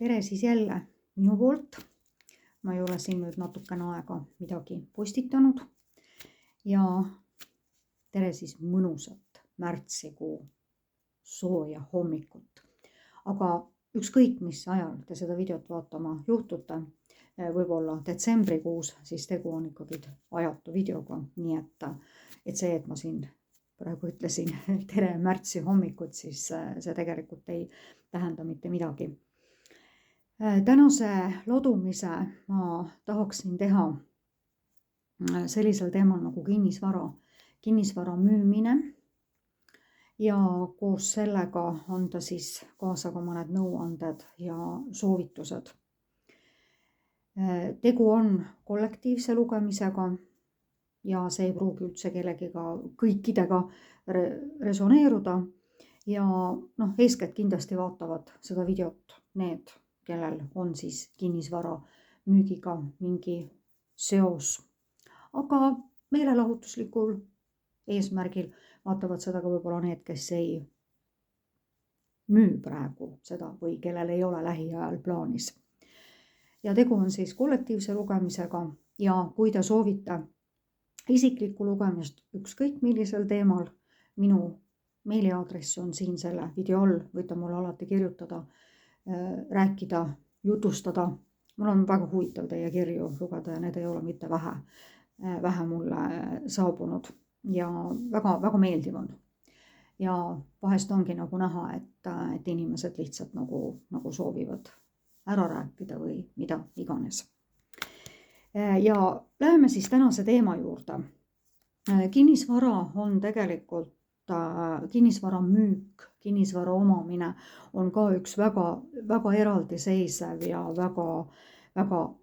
Tere siis jälle minu poolt. Ma ei ole siin nüüd natukene aega midagi postitanud ja tere siis mõnusat märtsikuu sooja hommikut. Aga ükskõik mis ajal te seda videot vaatama juhtute, võib-olla detsembrikuus, siis tegu on ikkagi ajatu videoga. Nii et see, et ma siin praegu ütlesin tere märtsi hommikut, siis see tegelikult ei tähenda mitte midagi. Tänase lodumise ma tahaksin teha sellisel teemal nagu kinnisvara müümine ja koos sellega anda siis kaasa ka mõned nõuanded ja soovitused. Tegu on kollektiivse lugemisega ja see ei pruugi üldse kellegiga kõikidega resoneeruda ja eeskätt kindlasti vaatavad seda videot need, kellel on siis kinnisvara müügiga mingi seos. Aga meelelahutuslikul eesmärgil vaatavad seda ka võib-olla need, kes ei müü praegu seda või kellel ei ole lähiajal plaanis. Ja tegu on siis kollektiivse lugemisega ja kui te soovite isiklikku lugemist ükskõik millisel teemal, minu meiliaadress on siin selle video all, võite mulle alati kirjutada, rääkida, jutustada. Mul on väga huvitav teie kirju lugeda ja need ei ole mitte vähe mulle saabunud ja väga meeldiv on. Ja vahest ongi nagu näha, et inimesed lihtsalt nagu soovivad ära rääkida või mida iganes. Ja läheme siis tänase teema juurde. Kinnisvara on tegelikult kinnisvara müük, kinnisvara omamine on ka üks väga eraldiseisev ja väga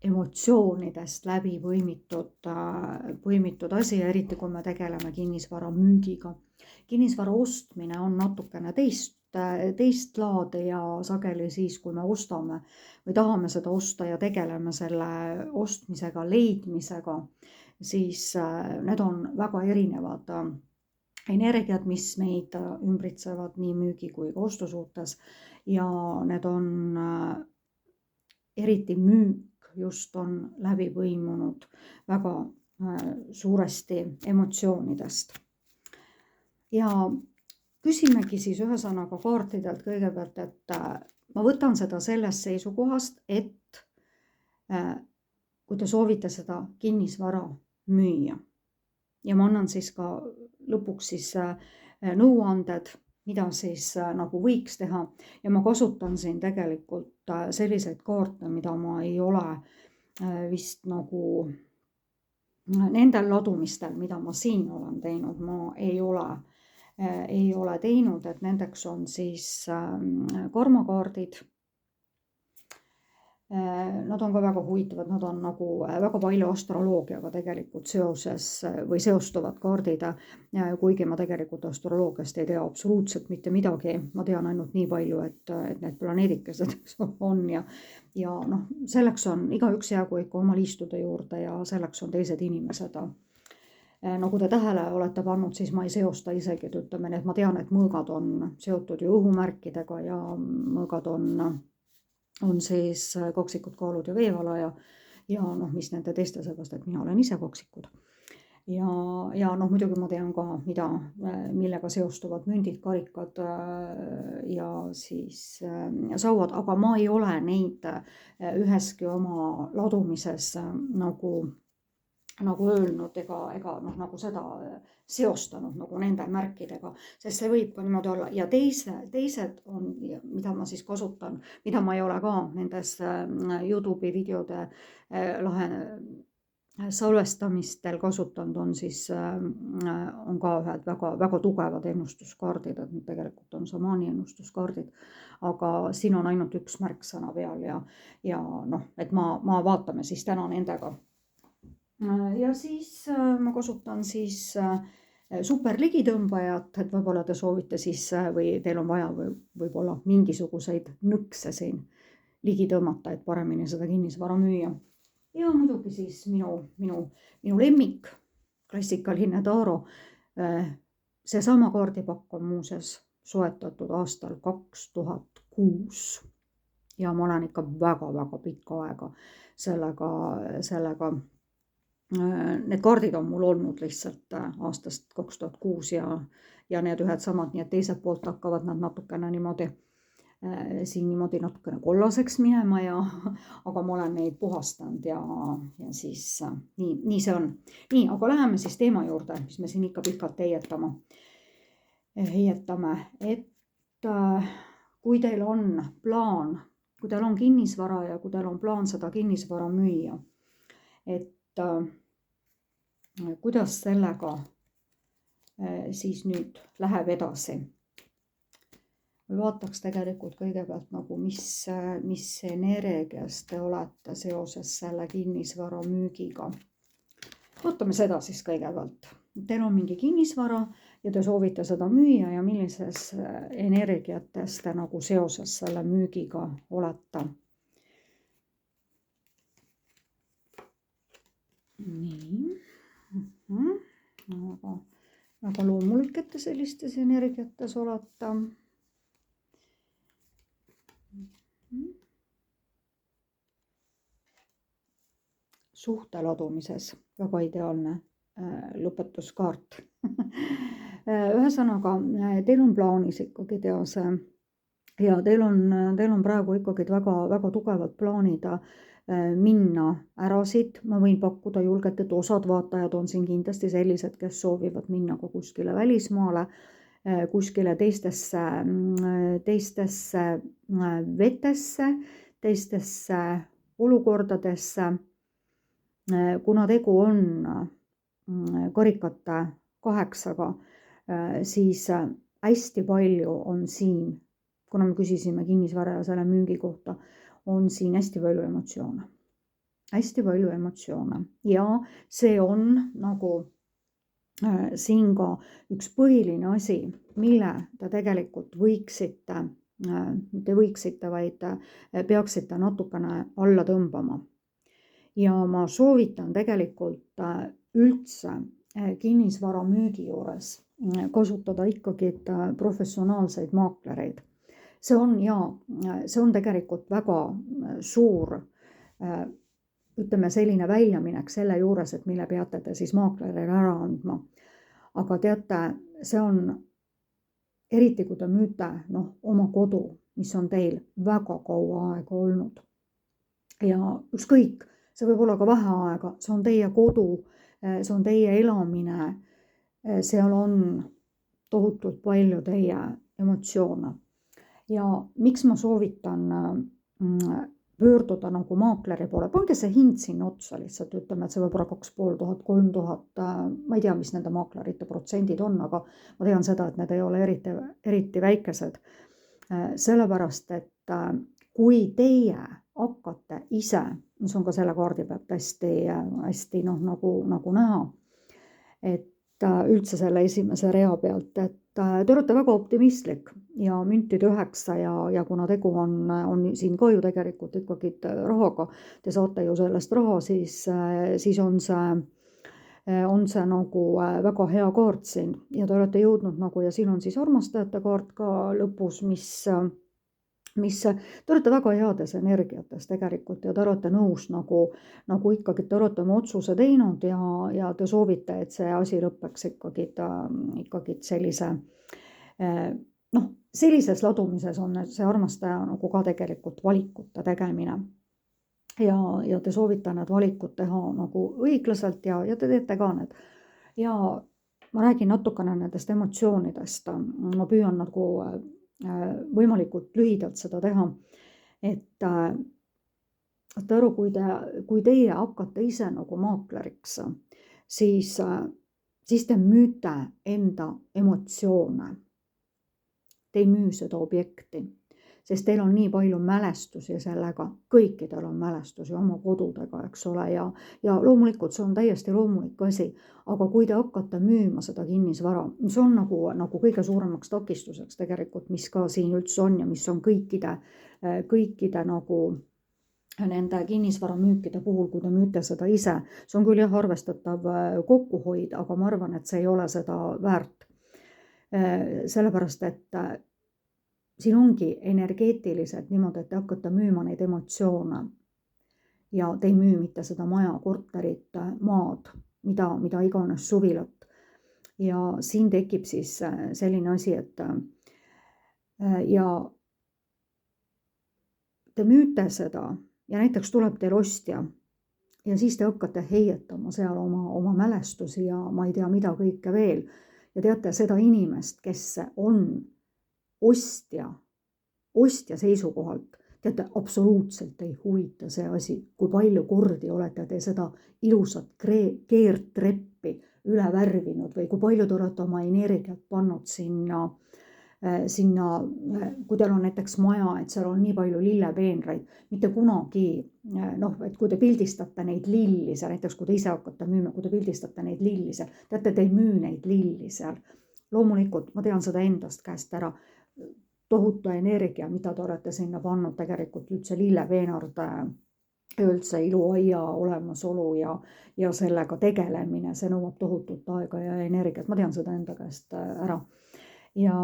emotsioonidest läbi põimitud asi, eriti kui me tegeleme kinnisvara müügiga. Kinnisvara ostmine on natukene teist laadi ja sageli siis, kui me ostame või tahame seda osta ja tegeleme selle ostmisega, leidmisega, siis need on väga erinevad energiat, mis meid ümbritsevad nii müügi kui ka ostu suhtes ja need on eriti müük just on läbi põimunud väga suuresti emotsioonidest. Ja küsimegi siis ühesõnaga kaartidelt kõigepealt, et ma võtan seda sellest seisukohast, et kui te soovite seda kinnisvara müüa ja ma annan siis ka lõpuks siis nõuanded, mida siis nagu võiks teha ja ma kasutan siin tegelikult selliseid kaarte, mida ma ei ole vist nagu nendel ladumistel, mida ma siin olen teinud, ma ei ole teinud, et nendeks on siis karmakaardid. Nad on ka väga huvitavad, nad on nagu väga palju astroloogiaga tegelikult seostuvad kaardid, kuigi ma tegelikult astroloogiast ei tea absoluutselt mitte midagi. Ma tean ainult nii palju, et need planeedikesed on ja selleks on igaüks jäägu ikka oma liistude juurde ja selleks on teised inimesed. Nagu te tähele olete pannud, siis ma ei seosta isegi, et ütleme, et ma tean, et mõõgad on seotud ju õhumärkidega ja mõõgad on siis koksikud, kaalud ja veevala ja mis nende teiste seebast, et mina olen ise koksikud. Ja muidugi ma tean ka, millega seostuvad mündid, karikad ja siis sauad, aga ma ei ole neid üheski oma ladumises nagu öelnud ega nagu seda seostanud nagu nende märkidega, sest see võib ka niimoodi olla. Ja teised on, mida ma siis kasutan, mida ma ei ole ka nendes YouTube'i videode salvestamistel kasutanud, on ka ühed väga tugevad ennustuskaardid, et tegelikult on samaani ennustuskaardid, aga siin on ainult üks märksõna peal ja et ma vaatame siis täna nendega. Ja siis ma kasutan siis super ligitõmbajat, et võib-olla te soovite siis või teil on vaja võib-olla mingisuguseid nõkse siin ligi tõmmata, et paremini seda kinnisvara müüa. Ja muidugi siis minu lemmik, klassikaline Taaro. Seesama kaardipakk on muuseas soetatud aastal 2006 ja ma olen ikka väga-väga pikka aega sellega need kaardid on mul olnud lihtsalt aastast 2006 ja need ühed samad, nii et teiselt poolt hakkavad nad natukene niimoodi siin niimoodi natukene kollaseks minema aga ma olen neid puhastanud ja siis nii see on. Nii, aga läheme siis teema juurde, mis me siin ikka pikalt heietame, et kui teil on plaan, kui teil on kinnisvara ja kui teil on plaan seda kinnisvara müüa, et kuidas sellega siis nüüd läheb edasi. Või vaataks tegelikult kõigepealt nagu, mis energias te olete seoses selle kinnisvara müügiga. Vaatame seda siis kõigepealt. Teil on mingi kinnisvara ja te soovite seda müüa ja millises energiates te nagu seoses selle müügiga olete. Nii. Väga loomulik, et te sellistes energiates olete. Suhte ladumises, väga ideaalne lõpetuskaart. Ühesõnaga, teil on plaanis ikkagi teha see ja teil on praegu ikkagi väga tugevad plaanid minna ära siit. Ma võin pakkuda julgelt, et osad vaatajad on siin kindlasti sellised, kes soovivad minna ka kuskile välismaale, kuskile teistesse vetesse, teistesse olukordadesse. Kuna tegu on karikate 8-ga, siis hästi palju on siin, kuna me küsisime kinnisvara ja selle müügi kohta, on siin hästi palju emotsioone. Hästi palju emotsioone ja see on nagu siin ka üks põhiline asi, mille te tegelikult võiksite, vaid peaksite natukene alla tõmbama. Ja ma soovitan tegelikult üldse kinnisvara müügi juures kasutada ikkagi professionaalseid maaklereid. See on tegelikult väga suur, ütleme selline väljaminek selle juures, et mille peate te siis maaklerile ära andma. Aga teate, see on eriti, kui te müüte oma kodu, mis on teil väga kaua aega olnud. Ja ükskõik, see võib olla ka vähe aega, see on teie kodu, see on teie elamine, seal on tohutult palju teie emotsioone. Ja miks ma soovitan pöörduda nagu maakleri poole, pange see hind sinna otsa lihtsalt, ütleme, et see võib olla 2500, 3000, ma ei tea, mis nende maaklerite protsendid on, aga ma tean seda, et need ei ole eriti väikesed. Sellepärast, et kui teie hakkate ise, mis on ka selle kaardi pealt hästi nagu näha, et üldse selle esimese rea pealt, et te olete väga optimistlik ja müntide 9 ja kuna tegu on siin ka ju tegelikult ikkagi rahaga, te saate ju sellest raha, siis on see nagu väga hea kaart siin ja te olete jõudnud nagu ja siin on siis armastajate kaart ka lõpus, mis te olete väga heades energiates tegelikult ja te olete nõus nagu ikkagi te olete oma otsuse teinud ja te soovite, et see asi lõpeks ikkagi sellises ladumises on see armastaja nagu ka tegelikult valikute tegemine. Ja te soovite need valikud teha nagu õiglaselt ja te teete ka need. Ja ma räägin natukene nendest emotsioonidest, ma püüan nagu võimalikult lühidalt seda teha, et aru, kui teie hakkate ise nagu maakleriks, siis te müüte enda emotsioone. Te ei müü seda objekti, sest teil on nii palju mälestusi sellega, kõikidel on mälestusi oma kodudega, eks ole, ja loomulikult see on täiesti loomulik asi, aga kui te hakkate müüma seda kinnisvara, see on nagu kõige suuremaks takistuseks tegelikult, mis ka siin üldse on ja mis on kõikide nagu nende kinnisvaramüükide puhul, kui te müüte seda ise, see on küll jah arvestatav kokkuhoid, aga ma arvan, et see ei ole seda väärt. Sellepärast, et siin ongi energeetiliselt niimoodi, et te hakkate müüma neid emotsioone ja te ei müü mitte seda maja, korterit, maad, mida iganes suvilat. Ja siin tekib siis selline asi, et ja te müüte seda ja näiteks tuleb teil ostja ja siis te hakkate heietama seal oma mälestusi ja ma ei tea, mida kõike veel. Ja teate seda inimest, kes on ostja seisukohalt, teate, absoluutselt ei huvita see asi, kui palju kordi olete te seda ilusat keertreppi üle värvinud või kui palju te olete oma energiat pannud sinna, kui teil on näiteks maja, et seal on nii palju lillepeenraid, mitte kunagi, et kui te pildistate neid lilli seal, näiteks kui te ise hakkate müüma, kui te pildistate neid lilli seal, teate, te ei müü neid lilli seal. Loomulikult, ma tean seda endast käest ära, tohutu energia, mida te olete sinna pannud, tegelikult üldse lillepeenard, üldse iluaia olemasolu ja sellega tegelemine, see nõuab tohutut aega ja energiat, ma tean seda enda käest ära. Ja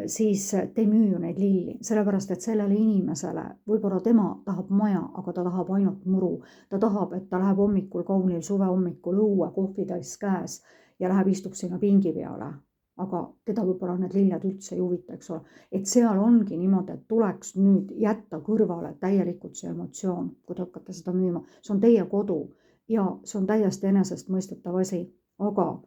siis te ei müü ju neid lilli, sellepärast et sellele inimesele, võib-olla tema tahab maja, aga ta tahab ainult muru. Ta tahab, et ta läheb hommikul, kaunil suve hommikul õue, kohvitass käes ja läheb istub sinna pingi peale. Aga teda võib-olla need lilled üldse ei huvita, eks ole. Et seal ongi niimoodi, et tuleks nüüd jätta kõrvale täielikult see emotsioon, kui te hakkate seda müüma. See on teie kodu ja see on täiesti enesestmõistetav asi, aga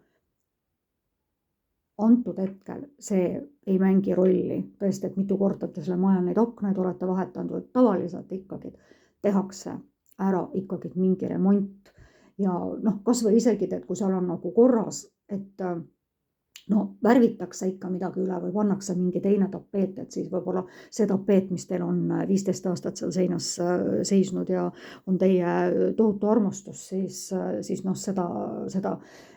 antud hetkel see ei mängi rolli. Tõesti, et mitu korda te selle maja neid aknaid olete vahetanud, tavaliselt ikkagi tehakse ära ikkagi mingi remont ja kas või isegi, et kui seal on nagu korras, et värvitakse ikka midagi üle või pannakse mingi teine tapeet, et siis võib-olla see tapeet, mis teil on 15 aastat seal seinas seisnud ja on teie tohutu armastus, siis seda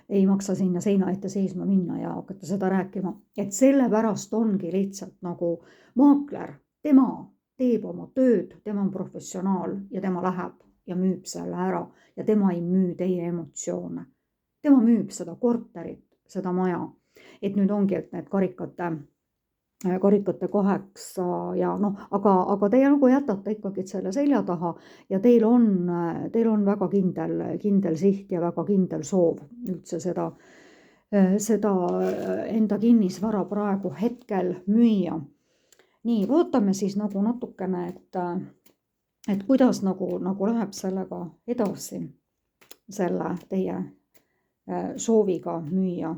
ei maksa sinna seina ette seisma minna ja hakata seda rääkima. Et sellepärast ongi lihtsalt nagu maakler, tema teeb oma tööd, tema on professionaal ja tema läheb ja müüb selle ära ja tema ei müü teie emotsioone. Tema müüb seda korterit, seda maja. Et nüüd ongi, et need karikate 8 ja aga teie nagu jätate ikkagi selle selja taha ja teil on väga kindel siht ja väga kindel soov üldse seda enda kinnisvara praegu hetkel müüa. Nii, vaatame siis nagu natukene, et kuidas nagu läheb sellega edasi, selle teie sooviga müüa.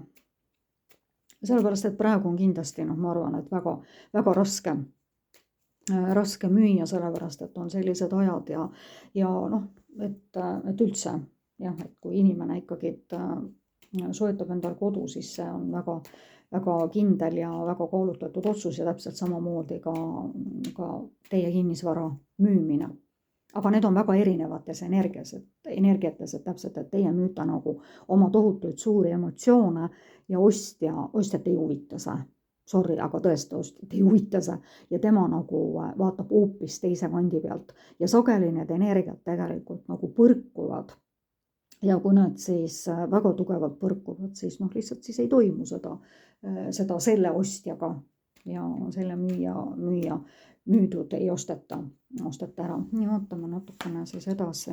Sellepärast, et praegu on kindlasti, ma arvan, et väga, väga raske müüa, sellepärast, et on sellised ajad ja et üldse, jah, et kui inimene ikkagi soetab endal kodu, siis see on väga, väga kindel ja väga kaalutletud otsus ja täpselt samamoodi ka teie kinnisvara müümine. Aga need on väga erinevates energiates, et täpselt, et teie müüte nagu oma tohutuid suuri emotsioone ja ostjat ei huvita see. Sorry, aga tõesti ostjat ei huvita see. Ja tema nagu vaatab hoopis teise kandi pealt. Ja sageli need energiat tegelikult nagu põrkuvad. Ja kui need siis väga tugevalt põrkuvad, siis lihtsalt siis ei toimu seda selle ostjaga ja selle müüja müüdud ei osteta ära. Nii, vaatame natukene siis edasi.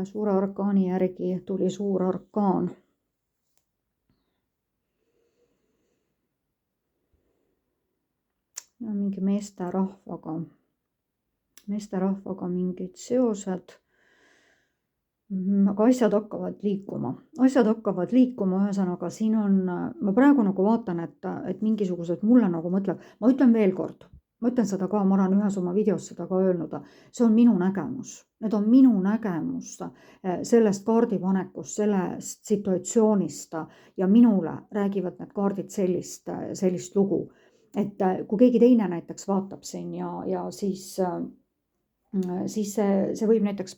Suure arkaani järgi tuli suur arkaan. Mingi meesterahvaga mingid seosed. Aga asjad hakkavad liikuma, ühesõnaga siin on, ma praegu nagu vaatan, et mingisugused mulle nagu mõtleb, ma ütlen veel kord, ma ütlen seda ka, ma olen ühes oma videos seda ka öelnud, see on minu nägemus, need on minu nägemus sellest kaardipanekust, sellest situatsioonist ja minule räägivad need kaardid sellist lugu, et kui keegi teine näiteks vaatab siin ja siis see võib näiteks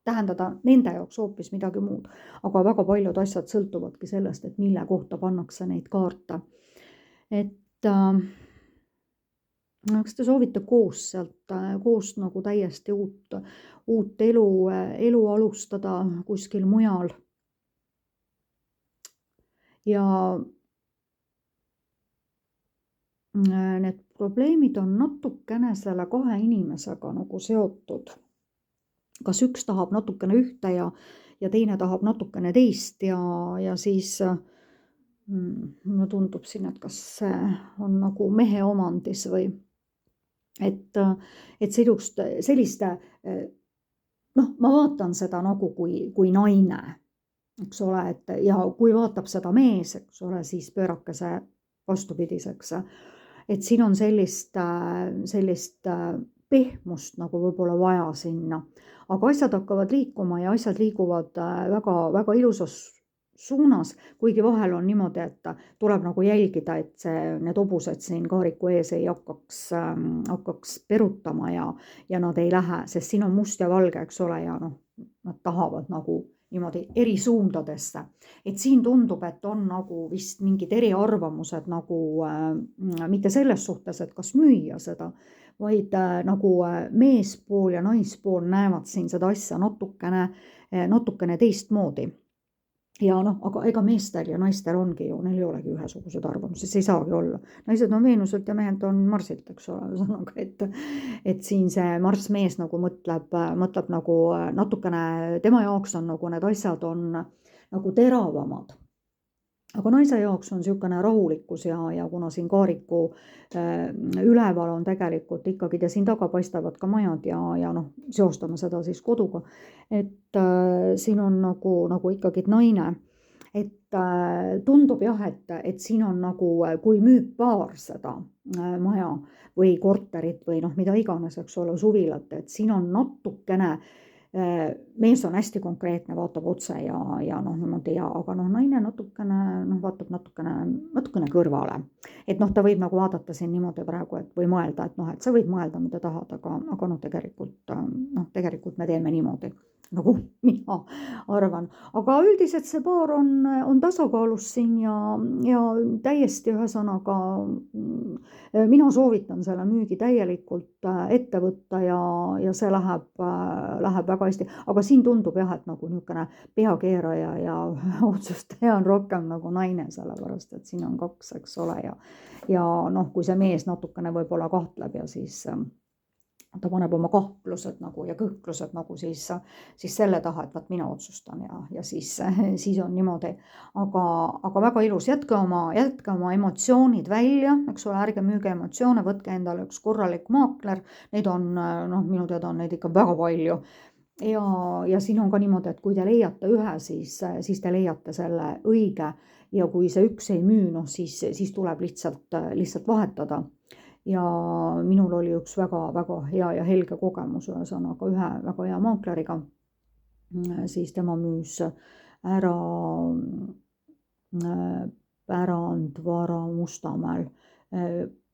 tähendada nende jaoks hoopis midagi muud, aga väga paljud asjad sõltuvadki sellest, et mille kohta pannakse neid kaarte. Et kas te soovite koos nagu täiesti uut elu alustada kuskil mujal ja need probleemid on natukene selle 2 inimesega nagu seotud. Kas üks tahab natukene ühte ja teine tahab natukene teist ja siis mulle tundub siin, et kas see on nagu mehe omandis või et sellist ma vaatan seda nagu kui naine, eks ole, et ja kui vaatab seda mees, eks ole, siis pöörake see vastupidiseks. Et siin on sellist pehmust nagu võib-olla vaja sinna, aga asjad hakkavad liikuma ja asjad liiguvad väga, väga ilusas suunas, kuigi vahel on niimoodi, et tuleb nagu jälgida, et need hobused siin kaariku ees ei hakkaks perutama ja nad ei lähe, sest siin on must ja valge, eks ole, ja nad tahavad nagu niimoodi eri suundadesse. Et siin tundub, et on nagu vist mingid eriarvamused nagu mitte selles suhtes, et kas müüa seda, vaid nagu meespool ja naispool näevad siin seda asja natukene teistmoodi. Ja aga ega meestel ja naistel ongi ju, neil ei olegi ühesugused arvamused, see ei saagi olla. Naised on Veenuselt ja mehed on Marsilt, eks ole, ühesõnaga, et siin see Mars-mees nagu mõtleb nagu natukene, tema jaoks on nagu need asjad on nagu teravamad. Aga naise jaoks on niisugune rahulikkus ja kuna siin kaariku üleval on tegelikult ikkagi ja siin taga paistavad ka majad ja seostame seda siis koduga, et siin on nagu ikkagi naine, et tundub jah, et siin on nagu, kui müüb paar seda maja või korterit või mida iganes, eks ole, suvilat, et siin on natukene mees on hästi konkreetne, vaatab otse ja niimoodi aga naine natukene vaatab natukene kõrvale. Et ta võib nagu vaadata siin niimoodi praegu, et või mõelda, et sa võid mõelda, mida tahad, aga tegelikult me teeme niimoodi, nagu mina arvan. Aga üldiselt see paar on tasakaalus siin ja täiesti ühesõnaga mina soovitan selle müügi täielikult ette võtta ja see läheb väga hästi, aga siin tundub jah, et nagu niisugune peakeeraja ja otsustaja on rohkem nagu naine, sellepärast et siin on 2, eks ole, ja kui see mees natukene võib-olla kahtleb ja siis ta paneb oma kahtlused nagu ja kõhklused nagu siis selle taha, et vaat mina otsustan ja siis on niimoodi, aga väga ilus, jätke oma emotsioonid välja, eks ole, ärge müüge emotsioone, võtke endale üks korralik maakler, neid on, minu teada on neid ikka väga palju ja siin on ka niimoodi, et kui te leiate ühe, siis te leiate selle õige ja kui see üks ei müü, siis tuleb lihtsalt vahetada. Ja minul oli üks väga, väga hea ja helge kogemus, ühesõnaga ühe väga hea maakleriga, siis tema müüs ära pärandvara Mustamäel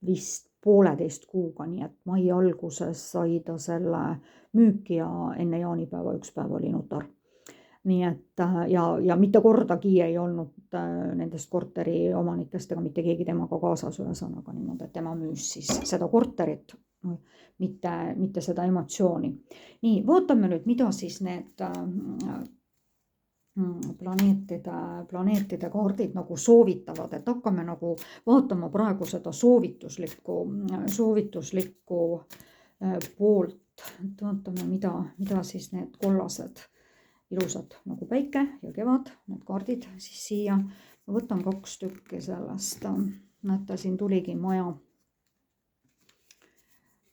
vist 1,5 kuuga, nii et mai alguses sai ta selle müüki ja enne jaanipäeva üks päev oli notar. Nii et ja mitte kordagi ei olnud nendest korteri omanikest ega mitte keegi temaga kaasas, ühesõnaga niimoodi, et tema müüs siis seda korterit, mitte seda emotsiooni. Nii, vaatame nüüd, mida siis need planeetide kaardid nagu soovitavad, et hakkame nagu vaatama praegu seda soovituslikku poolt, et vaatame, mida siis need kollased ilusad nagu päike ja kevad, need kaardid siis siia. Ma võtan 2 tükki sellest, näete, siin tuligi maja.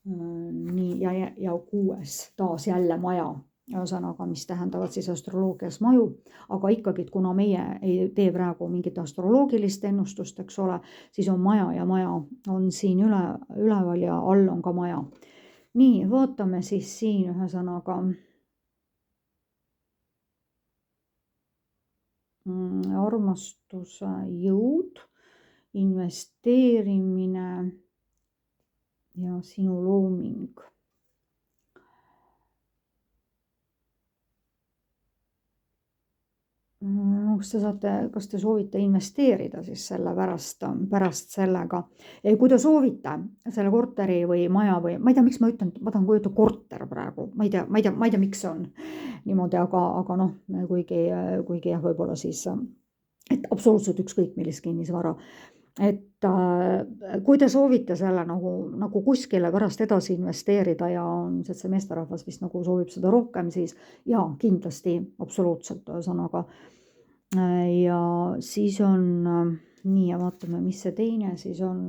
Nii, ja 6 taas jälle maja, ühesõnaga, mis tähendavad siis astroloogias maju, aga ikkagi, kuna meie ei tee praegu mingit astroloogilist ennustust, eks ole, siis on maja ja maja on siin üleval ja all on ka maja. Nii, vaatame siis siin ühesõnaga armastuse jõud, investeerimine ja sinu looming. Kas te soovite investeerida siis selle pärast sellega, kui te soovite selle korteri või maja või ma ei tea, miks ma ütlen, ma tahan kujutada korter praegu, ma ei tea, miks see on niimoodi, aga kuigi jah, võib-olla siis et absoluutselt ükskõik millist kinnisvara. Et kui te soovite selle nagu kuskile pärast edasi investeerida ja on see meesterahvas vist nagu soovib seda rohkem, siis jaa, kindlasti absoluutselt ühesõnaga. Ja siis on nii, ja vaatame, mis see teine siis on.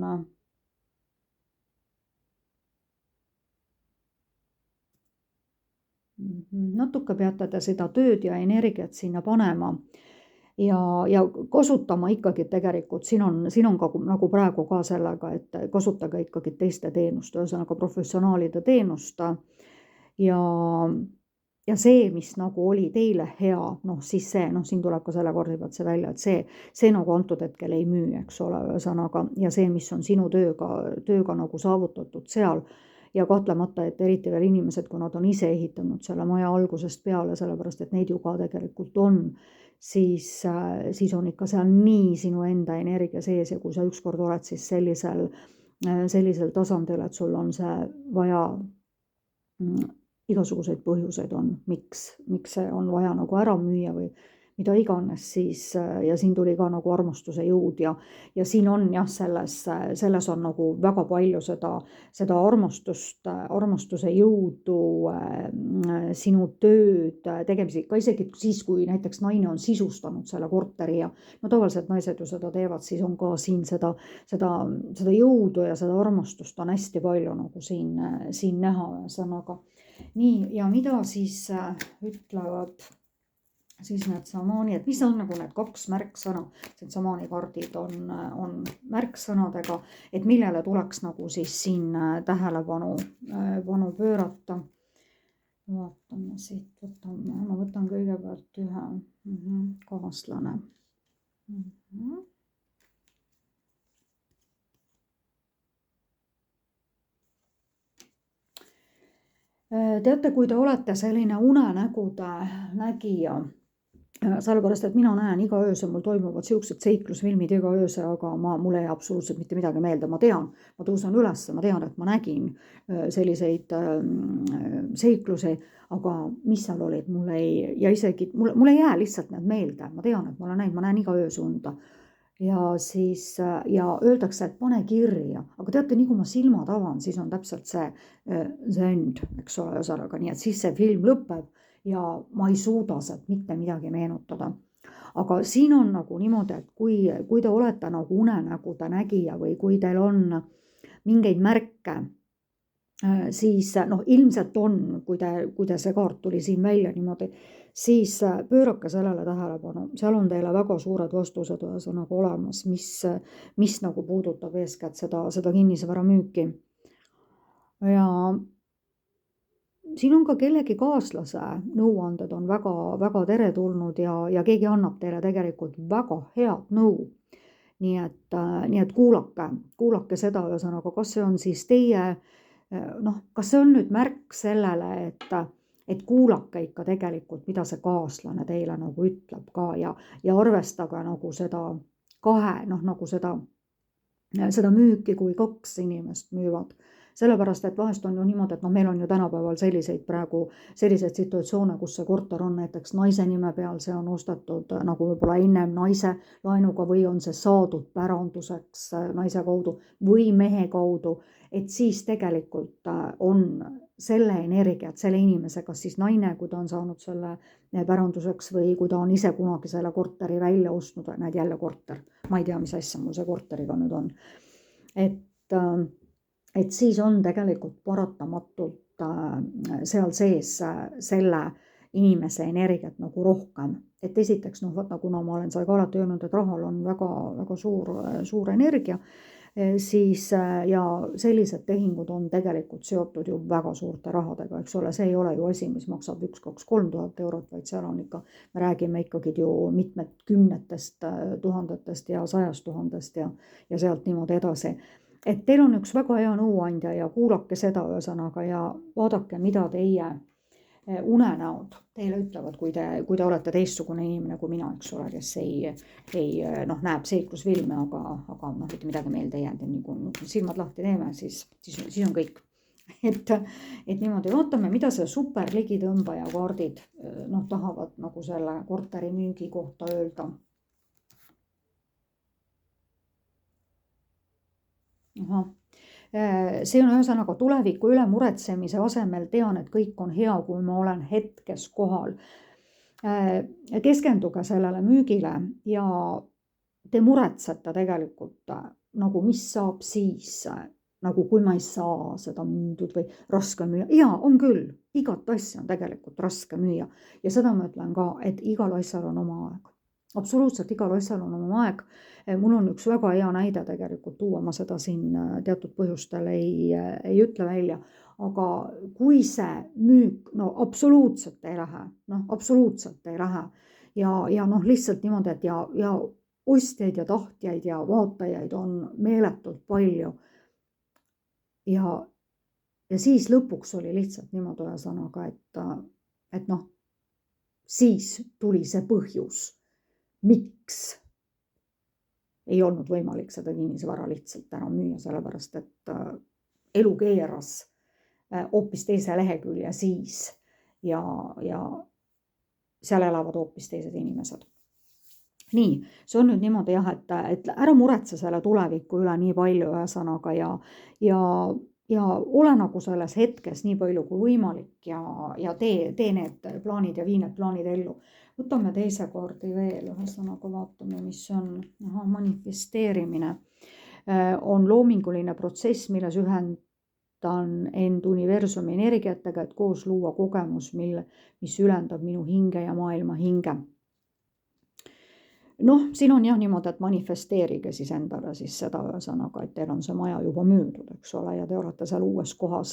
Natuke peate te seda tööd ja energiat sinna panema ja kasutama ikkagi tegelikult, siin on ka nagu praegu ka sellega, et kasutage ikkagi teiste teenust, ühesõnaga professionaalide teenust ja see, mis nagu oli teile hea, siis see, siin tuleb ka selle kordi pealt see välja, et see nagu antud hetkel ei müü, eks ole, ühesõnaga, ja see, mis on sinu tööga nagu saavutatud seal, ja kahtlemata, et eriti veel inimesed, kui nad on ise ehitanud selle maja algusest peale, sellepärast, et neid ju ka tegelikult on, siis on ikka seal nii sinu enda energia sees ja kui sa ükskord oled siis sellisel tasandil, et sul on see vaja, igasuguseid põhjuseid on, miks see on vaja nagu ära müüa või mida iganes, siis ja siin tuli ka nagu armastuse jõud ja siin on jah, selles on nagu väga palju seda armastuse jõudu, sinu tööd tegemisi, ka isegi siis, kui näiteks naine on sisustanud selle korteri ja tavaliselt naised ju seda teevad, siis on ka siin seda jõudu ja seda armastust on hästi palju nagu siin näha, ühesõnaga. Nii, ja mida siis ütlevad siis need samaani, et mis on nagu need 2 märksõna, need samaani kaardid on märksõnadega, et millele tuleks nagu siis siin tähelepanu pöörata. Vaatame siit, ma võtan kõigepealt ühe kaaslane. Teate, kui te olete selline unenägude nägija, sellepärast, et mina näen iga öösel, mul toimuvad siuksed seiklusfilmid iga öösel, aga mul ei absoluutselt mitte midagi meelde, ma tean, ma tõusen üles, ma tean, et ma nägin selliseid seiklusi, aga mis seal olid, ja isegi, mul ei jää lihtsalt need meelde, ma tean, et ma näen iga öösunda. Ja siis, ja öeldakse, et pane kirja, aga teate, nii kui ma silmad avan, siis on täpselt see end, eks ole, ühesõnaga, nii et siis see film lõpeb ja ma ei suuda sealt mitte midagi meenutada. Aga siin on nagu niimoodi, et kui te olete nagu unenägude nägija või kui teil on mingeid märke, siis ilmselt on, kui te see kaart tuli siin välja niimoodi, siis pöörake sellele tähelepanu, seal on teile väga suured vastused ühesõnaga olemas, mis nagu puudutab eeskätt seda kinnisvara müüki. Ja siin on ka kellegi kaaslase nõuanded on väga, väga teretulnud ja keegi annab teile tegelikult väga head nõu. Nii et kuulake seda ühesõnaga, kas see on siis teie, kas see on nüüd märk sellele, et kuulake ikka tegelikult, mida see kaaslane teile nagu ütleb ka ja arvestage nagu seda nagu seda müüki, kui 2 inimest müüvad. Sellepärast, et vahest on ju niimoodi, et meil on ju tänapäeval selliseid situatsioone, kus see korter on näiteks naise nime peal, see on ostetud nagu võib-olla ennem naise laenuga või on see saadud päranduseks naise kaudu või mehe kaudu, et siis tegelikult on selle energia, et selle inimese, kas siis naine, kui ta on saanud selle päranduseks või kui ta on ise kunagi selle korteri välja ostnud, näed jälle korter, ma ei tea, mis asja mul see korteriga nüüd on, et siis on tegelikult paratamatult seal sees selle inimese energiat nagu rohkem. Et esiteks, kuna ma olen seal ka alati öelnud, et rahal on väga, väga suur energia, siis ja sellised tehingud on tegelikult seotud ju väga suurte rahadega, eks ole, see ei ole ju asi, mis maksab 1, 2, 3 tuhat eurot, vaid seal on ikka, me räägime ikkagi ju mitmed 10 tuhandetest ja 100 000 ja sealt niimoodi edasi. Et teil on üks väga hea nõuandja ja kuulake seda ühesõnaga ja vaadake, mida teie unenäod teile ütlevad, kui te olete teistsugune inimene kui mina, eks ole, kes ei näeb seiklusfilme, aga mitte midagi meelde ei jäänud ja nii kui silmad lahti teeme, siis on kõik. Et niimoodi vaatame, mida see super ligitõmbaja kaardid tahavad nagu selle korteri müügi kohta öelda. Ahah. See on ühesõnaga tuleviku üle muretsemise asemel tean, et kõik on hea, kui ma olen hetkes kohal. Keskenduge sellele müügile ja te muretsete tegelikult nagu mis saab siis, nagu kui ma ei saa seda müüdud või raske müüa. Jaa, on küll, igat asja on tegelikult raske müüa ja seda ma ütlen ka, et igal asjal on oma aeg. Absoluutselt igal asjal on oma aeg. Mul on üks väga hea näide tegelikult tuua, ma seda siin teatud põhjustel ei ütle välja, aga kui see müük, no absoluutselt ei lähe, ja noh, lihtsalt niimoodi, et ja ostjaid ja tahtjaid ja vaatajaid on meeletult palju. Ja siis lõpuks oli lihtsalt niimoodi ühesõnaga, et noh, siis tuli see põhjus, miks ei olnud võimalik seda kinnisvara lihtsalt ära müüa, sellepärast et elu keeras hoopis teise lehekülje siis ja seal elavad hoopis teised inimesed. Nii, see on nüüd niimoodi jah, et ära muretse selle tuleviku üle nii palju ühesõnaga ja ole nagu selles hetkes nii palju kui võimalik ja tee need plaanid ja vii need plaanid ellu. Võtame teise kaardi veel, ühesõnaga vaatame, mis on. Manifesteerimine on loominguline protsess, milles ühendan end universumi energiatega, et koos luua kogemus, mis ülendab minu hinge ja maailma hinge. Noh, siin on jah niimoodi, et manifesteerige siis endale siis seda ühesõnaga, et teil on see maja juba müüdud, eks ole, ja te olete seal uues kohas,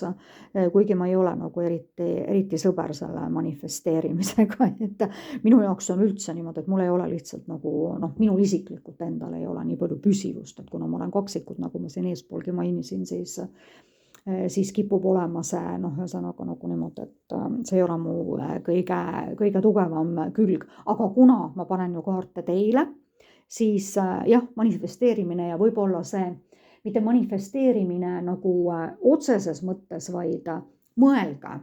kuigi ma ei ole nagu eriti sõber selle manifesteerimisega, et minu jaoks on üldse niimoodi, et mul ei ole lihtsalt nagu, minul isiklikult endal ei ole nii palju püsivust, et kuna ma olen kaksikud, nagu ma siin eespoolgi mainisin, siis kipub olema see, ühesõnaga nagu niimoodi, et see ei ole mu kõige tugevam külg, aga kuna ma panen ju kaarte teile, siis jah, manifesteerimine ja võib-olla see, mitte manifesteerimine nagu otseses mõttes, vaid mõelge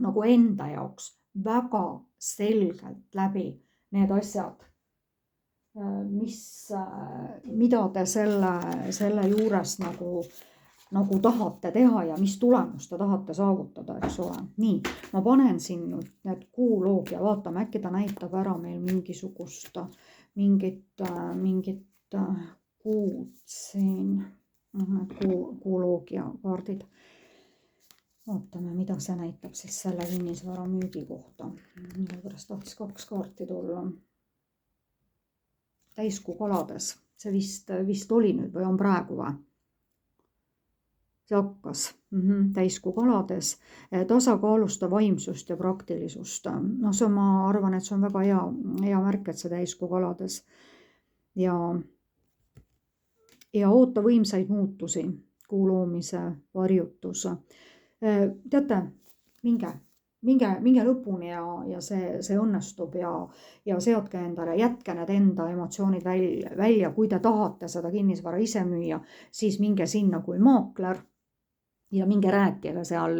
nagu enda jaoks väga selgelt läbi need asjad, mida te selle juures nagu tahate teha ja mis tulemust te tahate saavutada, eks ole. Nii, ma panen siin nüüd need kuuloog ja vaatame, äkki ta näitab ära meil mingit kuud siin, kuuloog ja kaardid. Vaatame, mida see näitab siis selle kinnisvara müügi kohta. Mille pärast tahtis 2 kaarti tulla. Täiskuu kalades, see vist oli nüüd või on praegu või? See hakkas täiskuu kalades, tasakaalusta vaimsust ja praktilisust. See ma arvan, et see on väga hea märk, et see täiskuu kalades ja oota võimsaid muutusi, kuu loomise varjutus. Teate, minge lõpuni ja see õnnestub ja seadke endale, jätke need enda emotsioonid välja, kui te tahate seda kinnisvara ise müüa, siis minge sinna kui maakler ja minge rääkige seal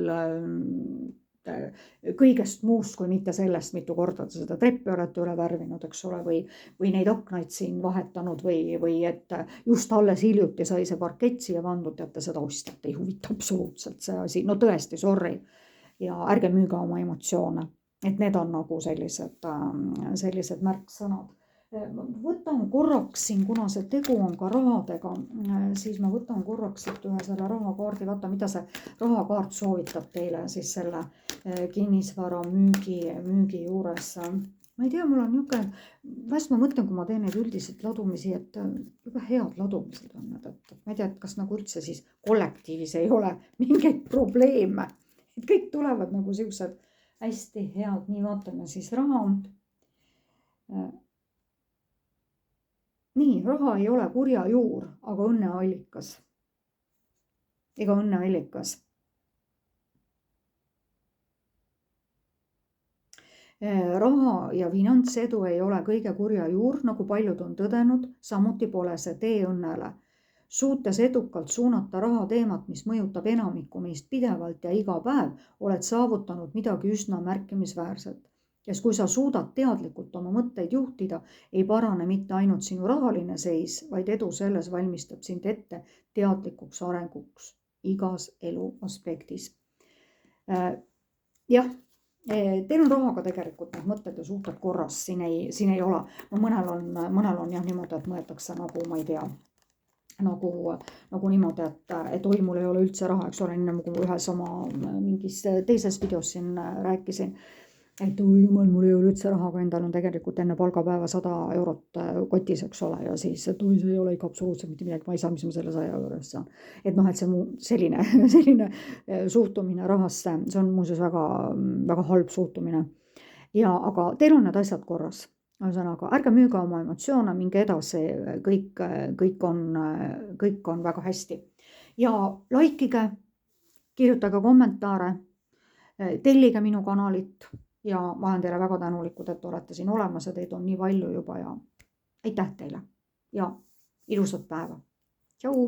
kõigest muust, kui mitte sellest, mitu korda te seda treppi olete üle värvinud, eks ole, või neid aknaid siin vahetanud või et just alles hiljuti sai see parkett siia pandud, teate, seda ostjat ei huvita absoluutselt see asi, no tõesti, sorry. Ja ärge müüge oma emotsioone, et need on nagu sellised märksõnad. Võtan korraks siin, kuna see tegu on ka rahadega, siis ma võtan korraks ühe selle rahakaardi, vaata, mida see rahakaart soovitab teile siis selle kinnisvara müügi juures. Ma ei tea, mul on niisugune, vahest ma mõtlen, kui ma teen neid üldiselt ladumisi, et väga head ladumised on need, et ma ei tea, et kas nagu üldse siis kollektiivis ei ole mingeid probleeme, et kõik tulevad nagu sellised hästi head, nii vaatame siis raha. Nii, raha ei ole kurja juur, aga õnneallikas. Ega õnneallikas. Raha ja finantsedu ei ole kõige kurja juur, nagu paljud on tõdenud, samuti pole see tee õnnele. Suutes edukalt suunata raha teemat, mis mõjutab enamikku meist pidevalt ja iga päev, oled saavutanud midagi üsna märkimisväärset. Ja kui sa suudad teadlikult oma mõtteid juhtida, ei parane mitte ainult sinu rahaline seis, vaid edu selles valmistab sind ette teadlikuks arenguks igas elu aspektis. Jah, teil on rahaga tegelikult need mõtted ja suhted korras, siin ei ole. Mõnel on jah niimoodi, et mõeldakse nagu, ma ei tea, nagu niimoodi, et oi, mul ei ole üldse raha, eks ole, nii nagu ühes oma mingis teises videos siin rääkisin, et oi jumal, mul ei ole üldse raha, aga endal on tegelikult enne palgapäeva 100 eurot kotis, eks ole, ja siis, et oi, see ei ole ikka absoluutselt mitte midagi, ma ei saa, mis ma selle 100 euro eest saan. Et noh, et see selline suhtumine rahasse, see on muuseas väga, väga halb suhtumine. Aga teil on need asjad korras. Ühesõnaga, ärge müüge oma emotsioone, minge edasi, kõik on väga hästi. Ja likeige, kirjutage kommentaare, tellige minu kanalit ja ma olen teile väga tänulikud, et olete siin olemas ja teid on nii palju juba ja aitäh teile ja ilusat päeva. Tšau!